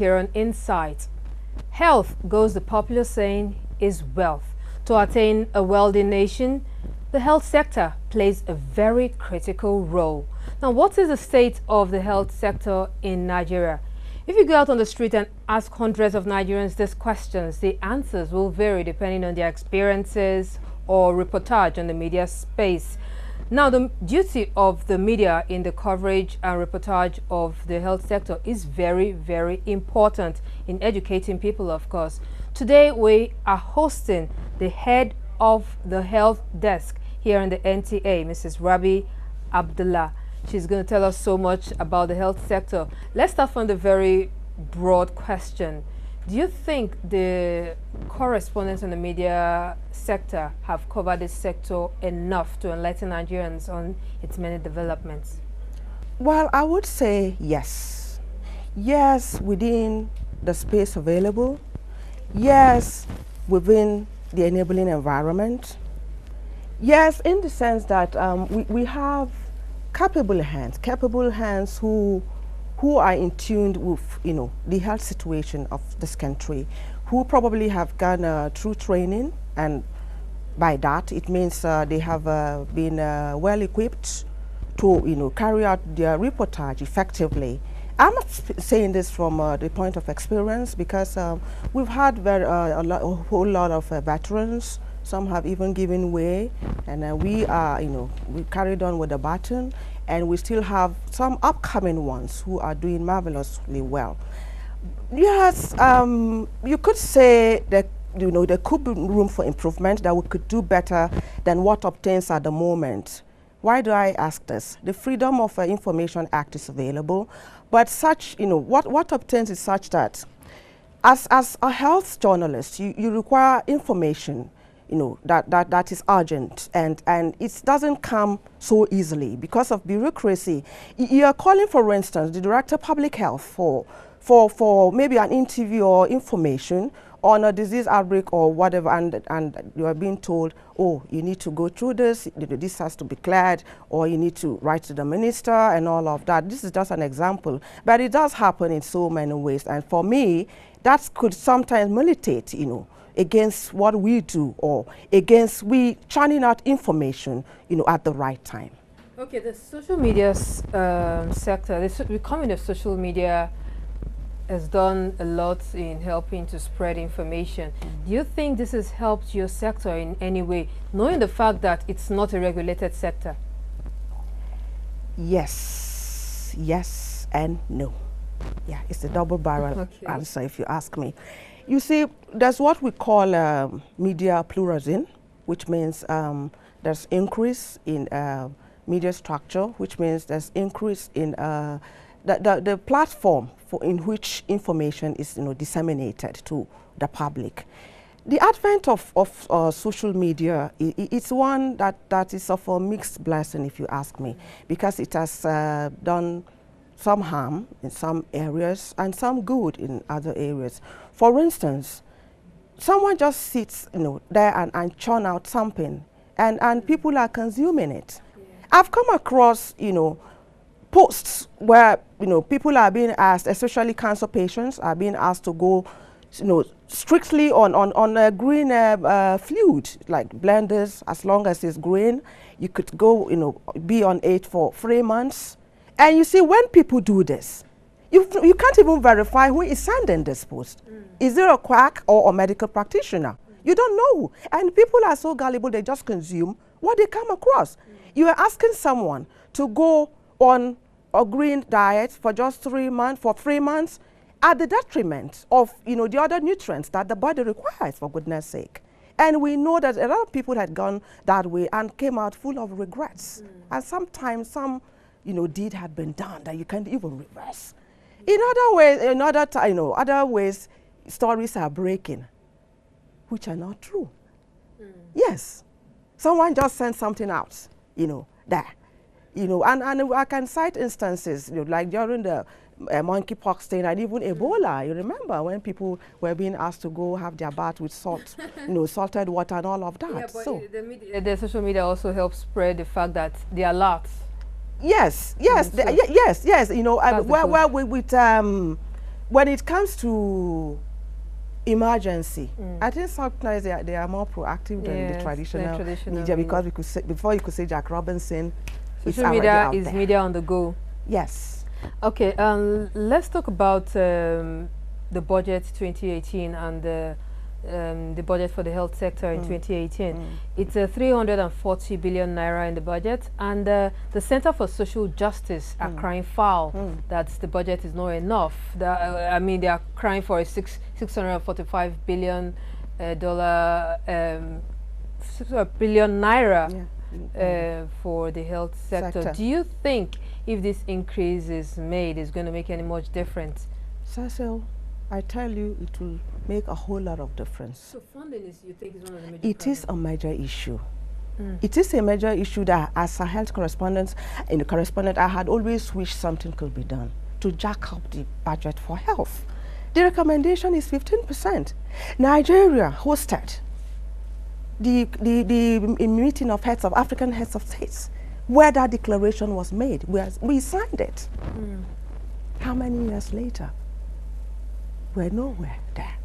here on Insight. Health, goes the popular saying, is wealth. To attain a wealthy nation, the health sector plays a very critical role. Now, what is the state of the health sector in Nigeria? If you go out on the street and ask hundreds of Nigerians these questions, the answers will vary depending on their experiences or reportage on the media space. Now, the duty of the media in the coverage and reportage of the health sector is very, very important in educating people, of course. Today, we are hosting the head of the health desk here in the NTA, Mrs. Rabi, Abdallah. She's going to tell us so much about the health sector. Let's start from the very broad question. Do you think the correspondents in the media sector have covered this sector enough to enlighten Nigerians on its many developments? Well, I would say yes. Yes, within the space available. Yes, within the enabling environment. Yes, in the sense that we have capable hands who are in tune with, the health situation of this country, who probably have gone through training, and by that it means they have been well equipped to, carry out their reportage effectively. I'm not saying this from the point of experience, because we've had a whole lot of veterans. Some have even given way, and we are, we carried on with the baton, and we still have some upcoming ones who are doing marvelously well. Yes, you could say that, there could be room for improvement, that we could do better than what obtains at the moment. Why do I ask this? The Freedom of Information Act is available, but such, what obtains is such that as a health journalist, you require information, that is urgent, and it doesn't come so easily because of bureaucracy. You are calling, for instance, the Director of Public Health for maybe an interview or information on a disease outbreak or whatever, and you are being told, oh, you need to go through this, this has to be cleared, or you need to write to the minister and all of that. This is just an example, but it does happen in so many ways, and for me, that could sometimes militate, against what we do, or against we churning out information, at the right time. Okay, the social media sector, the becoming of social media has done a lot in helping to spread information. Do you think this has helped your sector in any way, knowing the fact that it's not a regulated sector? Yes, yes and no. Yeah, it's a double-barrel answer if you ask me. You see, there's what we call media pluralism, which means there's increase in media structure, which means there's increase in the platform in which information is disseminated to the public. The advent of social media, it's one that is of a mixed blessing, if you ask me, because it has done some harm in some areas and some good in other areas. For instance, someone just sits there and churn out something, and people are consuming it. Yeah. I've come across posts where people are being asked, especially cancer patients, are being asked to go strictly on a green fluid, like blenders. As long as it's green, you could go be on it for 3 months. And you see, when people do this, you can't even verify who is sending this post. Is it a quack or a medical practitioner? You don't know. And people are so gullible, they just consume what they come across. You are asking someone to go on a green diet for just 3 months, for 3 months, at the detriment of the other nutrients that the body requires, for goodness sake. And we know that a lot of people had gone that way and came out full of regrets. And sometimes some deed had been done that you can't even reverse. In other ways, other ways, stories are breaking, which are not true. Yes, someone just sent something out, there, and I can cite instances, like during the monkeypox thing and even Ebola. You remember when people were being asked to go have their bath with salt, salted water and all of that. Yeah, but the social media also helps spread the fact that they are lots. Yes, yes, yes. Where with when it comes to emergency, I think sometimes they are more proactive than the traditional media, because we could say, before you could say Jack Robinson, social media is media on the go. Yes. Okay, let's talk about the budget 2018 and the budget for the health sector in 2018. It's 340 billion naira in the budget, and the Center for Social Justice are crying foul that the budget is not enough. I mean, they are crying for a $645 billion billion naira for the health sector. Do you think if this increase is made, it's going to make any much difference? Cecil, I tell you, it will make a whole lot of difference. So funding is, you think, is one of the major problems? It is a major issue. It is a major issue that, as a health correspondent, I had always wished something could be done to jack up the budget for health. The recommendation is 15%. Nigeria hosted the meeting of heads of African heads of states, where that declaration was made. We signed it. How many years later? We're nowhere there.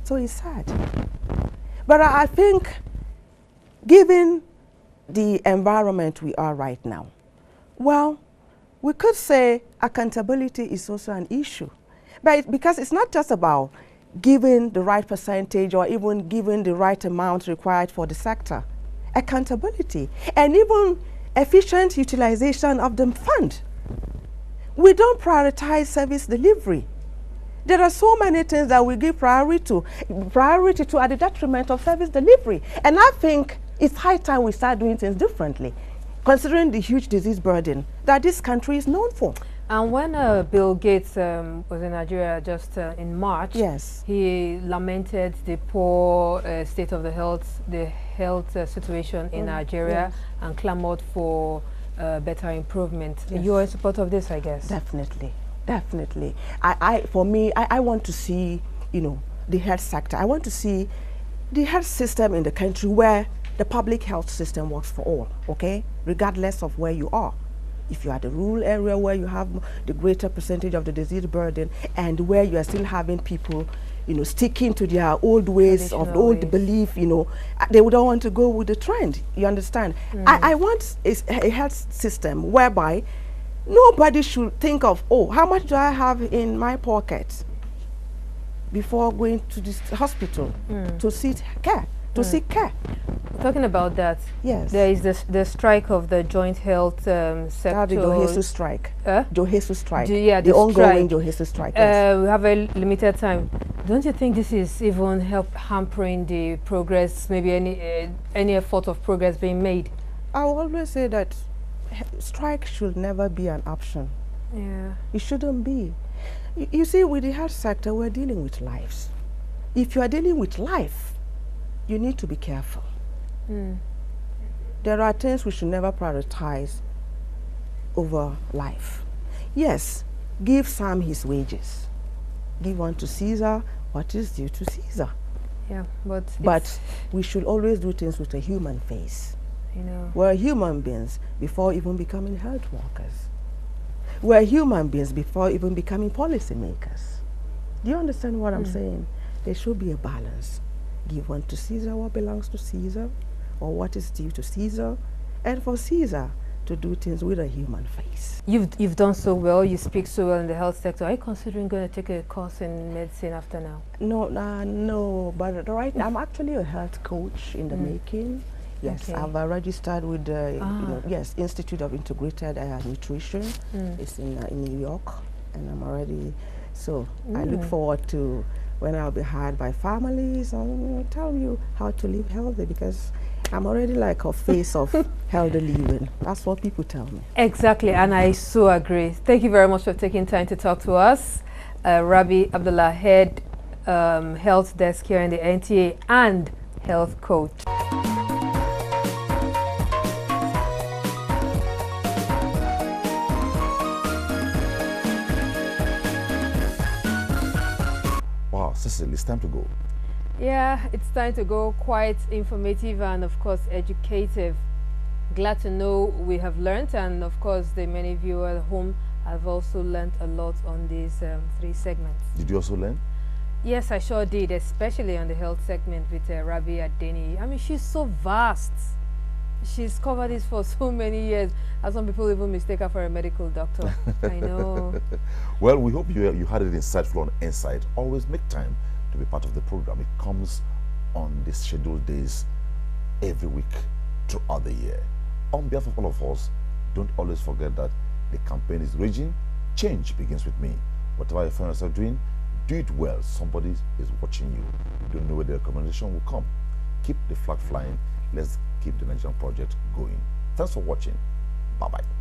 So it's sad. But I think, given the environment we are right now, well, we could say accountability is also an issue. But because it's not just about giving the right percentage or even giving the right amount required for the sector. Accountability and even efficient utilization of the fund. We don't prioritize service delivery. There are so many things that we give priority to at the detriment of service delivery. And I think it's high time we start doing things differently, considering the huge disease burden that this country is known for. And when Bill Gates was in Nigeria just in March, yes, he lamented the poor state of the health situation in Nigeria, and clamored for better improvement. Yes. You are in support of this, I guess. Definitely, definitely. For me, I want to see, the health sector. I want to see the health system in the country where the public health system works for all, okay, regardless of where you are. If you are the rural area where you have the greater percentage of the disease burden, and where you are still having people, sticking to their old ways of old belief, they would not want to go with the trend. You understand? I want a health system whereby nobody should think of, how much do I have in my pocket before going to this hospital to seek care. Talking about that, yes, there is the strike of the joint health sector. The Johesu strike. Johesu strike. The ongoing Johesu strike. Yes. We have a limited time. Don't you think this is even hampering the progress, maybe any effort of progress being made? I will always say that strike should never be an option. Yeah. It shouldn't be. You see, with the health sector, we're dealing with lives. If you are dealing with life, you need to be careful. There are things we should never prioritize over life. Yes, give Sam his wages. Give unto Caesar what is due to Caesar. Yeah, but we should always do things with a human face. We're human beings before even becoming health workers. We're human beings before even becoming policymakers. Do you understand what I'm saying? There should be a balance. Give unto Caesar what belongs to Caesar, or what is due to Caesar, and for Caesar to do things with a human face. You've done so well. You speak so well in the health sector. Are you considering going to take a course in medicine after now? No. But I'm actually a health coach in the making. Yes, okay. I've registered with the Institute of Integrated Nutrition. It's in New York, and I'm already. So I look forward to when I'll be hired by families and tell you how to live healthy, because I'm already like a face of healthy living. That's what people tell me. Exactly, and I so agree. Thank you very much for taking time to talk to us. Rabi Abdallah, Head Health Desk here in the NTA and Health Coach. Cecil, it's time to go. Yeah, it's time to go. Quite informative and of course educative. Glad to know we have learned, and of course the many viewers at home I've also learned a lot on these 3 segments. Did you also learn? Yes, I sure did, especially on the health segment with Rabi. I mean, she's so vast. She's covered this for so many years, and some people even mistake her for a medical doctor. I know. Well, we hope you had it insightful on Insight. Always make time to be part of the program. It comes on the scheduled days every week throughout the year. On behalf of all of us, don't always forget that the campaign is raging. Change begins with me. Whatever you find yourself doing, do it well. Somebody is watching you. You don't know where the recommendation will come. Keep the flag flying. Let's keep the Nigerian project going. Thanks for watching. Bye-bye.